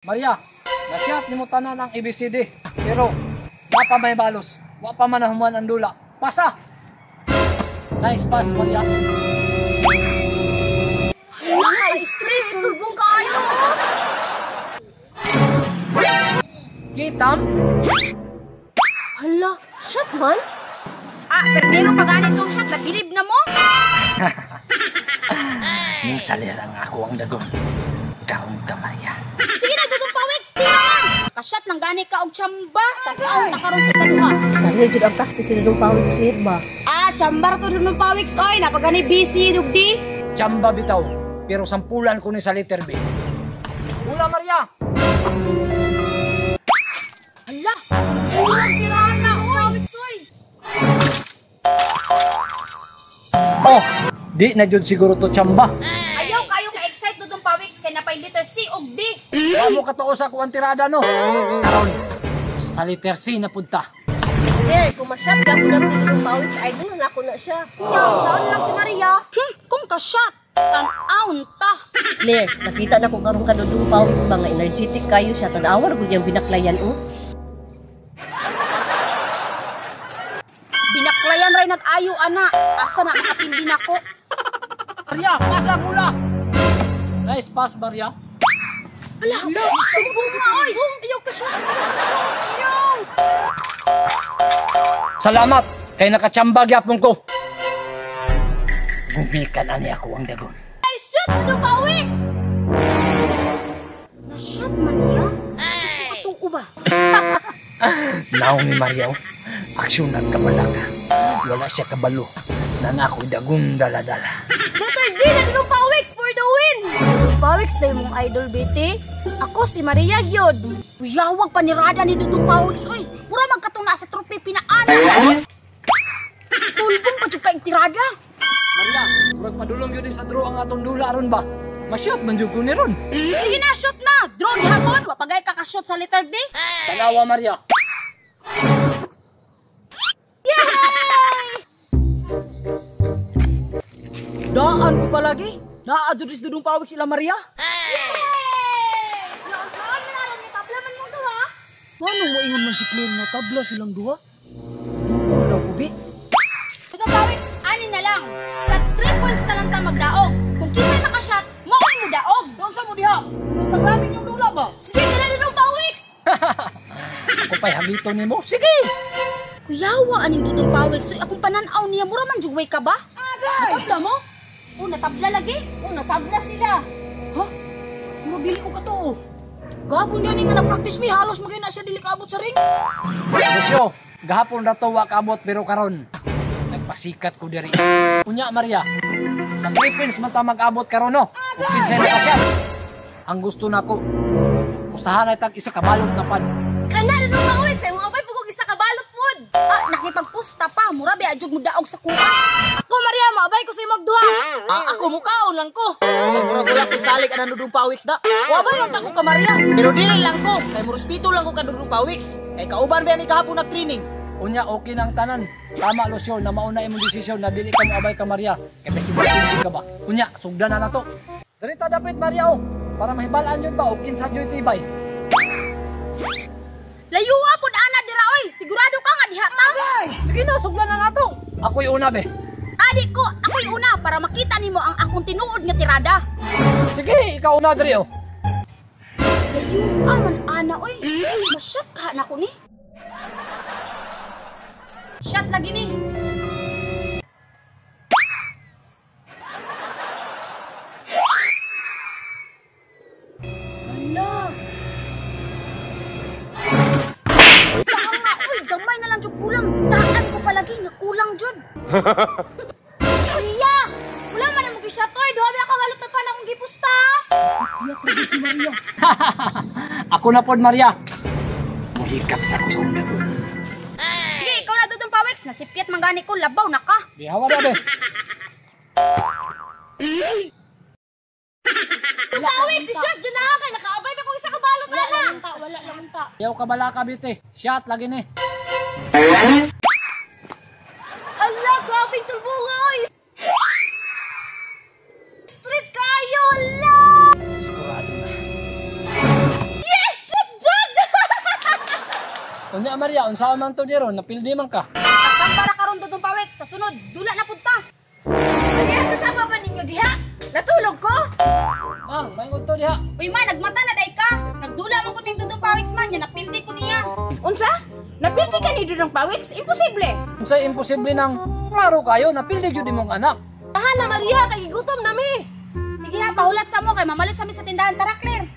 Maria, nasyat ni mo tanan ang ABCD. Pero, wapa may balos. Wapa man nahuman ang dula. Pasa! Nice pass, Maria. Mga street, tulbong kayo! Kitam? Hala, shot man? Pero meron pa ganit tong shot, nabilib na mo? Ning salirang ako ang dagong. Kaon ka, Maria. Sige na, dudong pawit, tira lang! Kasyat ng ganit ka og tsamba, tag-aw ta karon sa kaduha. Sarili jud ang practice ni Dudong Pawix street ba? Chambar to Dudong Pawix, oy, napagani busy, dugdi. Tsamba bitaw, pero sampulan ko ni sa letter B. Ula, Maria! Hala! Ulang tirahan na, pawit, soy! Oh, di na jud siguro to tsamba. Ayaw kayo ka-excite dudong pawit, kay napay letter C og D. Wala mo katuo sa kuwang tirada, no? Karon, sa letter C na punta. Kung masyat ka po na Dudong Pawix, idol na ako na siya. Saan lang si Maria? Kung kasyat, tan-aon ta. Claire, nakita na ko karong ka Dudong Pawix ba nga energetic kayo siya. Tanawan ko niyang binaklayan, oh. Binaklayan ray nag-ayo, ana. Asa na makapindi na ko. Maria, pasa mula! Nice pass, Maria. Hala, sumbong nga, oy! Ayaw kasyat, ayaw! Salamat, kay nakatsamba gyapon ko. Gumikan na niya ako ang dagon. Ay, shoot! Dudong pawit! Na-shot man niya? Patuko ba? Naong ni Maria, aksyon nagkabalaka. Wala siya kabalo. Nangako'y dagon dala-dala. Letter D na Dudong Pawix for the win! Dudong Pawix na mong idol, Betty. Ako si Maria Gyod. Uyawag panirada ni Dudong Pawix, oy. Mura magkatuna sa trope pinaana. Tulbong pa dyan ka tirada. Maria, murag padulong yun sa draw ang atong dula aron ba? Masyot man jud ko ni ron. Sige na, shoot na! Draw gihapon, wapagay ka ka-shoot sa letter D. Tanawa, Maria. Daan ko palagi. Naadjudis Dudong Pawix sila Maria. Ano mo ingon man si Claire na tabla silang duha? Wala ko, Bi. Dudong Pawix, ani na lang. Sa 3 points na lang ta magdaog. Kung kita nakashot, maoy mo daog. Doon sa mo diha? Nagraming yung dula ba? Sige ka na, Dudong Pawix! Ako pa'y hagito ni mo. Sige! Kuyawa aning Dudong Pawix, so akong pananaw niya, mura man jugway ka ba? Natabla mo? Natabla lagi. Natabla sila. Ha? Mabili ko ka to. Gabon yan nga na-practice mi. Halos magay na siya dili kaabot sa ring. Desyo, gahapon na to wa kaabot pero karon nagpasikat ko diri. Unya, Maria. Sa Philippines man ta mag-abot karon, no? Kung kinsay na kasya. Ang gusto nako, pustahan ay tag isa kabalot na pan. Kana na nung maulit sa mga abay pugog isa ka balot pod. Nakipagpusta pa, mura ba adjug mo daog sa kuha. Ako, Maria, maabay ko sa imong duha. Ako mukaon lang ko. Kay murag wala ko salik ana Dudong Pawix da. Wa ba yung tako ka Maria? Pero dili lang ko. Kay mo respeto lang ko ka Dudong Pawix. Kay kauban ba mi kahapon nag-training. Unya, okay nang tanan. Tama, Lucio, na mauna imong desisyon na dili ka moabay ka, Maria. Kaya presidente ka ba? Unya, sugdan na to. Dito dapat, Maria, para mahibalaan yun ba? O kinsa dyo'y tibay. Layuwa pod ana dira oy. Sigurado ka nga diha ta. Sige na, sugdan na nato. Ako'y una, be. Adik ko, ako'y una para makita nimo ang akong tinuod nga tirada. Sige, ikaw una, diri, oh. Layuwa man ana oy. Masyat ka na ko ni. Shot lagi ni. Gamay na lang jud kulang. Daan ko palagi nga kulang jud. Kuya, wala man mo gisya toy. Duha ba ka balot pa na akong gipusta. Si Maria. Ako na pod, Maria. Muhikap sa ko sa una. Sige, ikaw na Dudong Pawix. Nasipyat mangani ko, labaw na ka. Bihawa na, be. Dudong Pawix, i-shot dyan na kay nakaabay pa kung isa ka balot ana. Wala naman ta. Yaw ka bala ka, biti. Shot, lagi ni. Ala, grabing tulbunga, oy. Street kayo, ala. Sigurado na. Yeah! Unya Maria, unsa man to diro, napildi man ka. Samba na karon Dudong Pawiks, sa sunod dula na punta. Kaya kasama ba ninyo diha? Natulog ko? Mang, maingod to diha. Uy man, nagmata na day ka. Nagdula man ko ning Dudong Pawiks man, nya napildi ko niya. Unsa? Napildi ka ni Dudong Pawiks? Imposible. Unsay imposible nang klaro kayo, napildi jud imong anak. Tahan na Maria, kay gutom na mi. Sige ha, pahulat sa mo kay mamalit sa mi sa tindahan, tara Claire.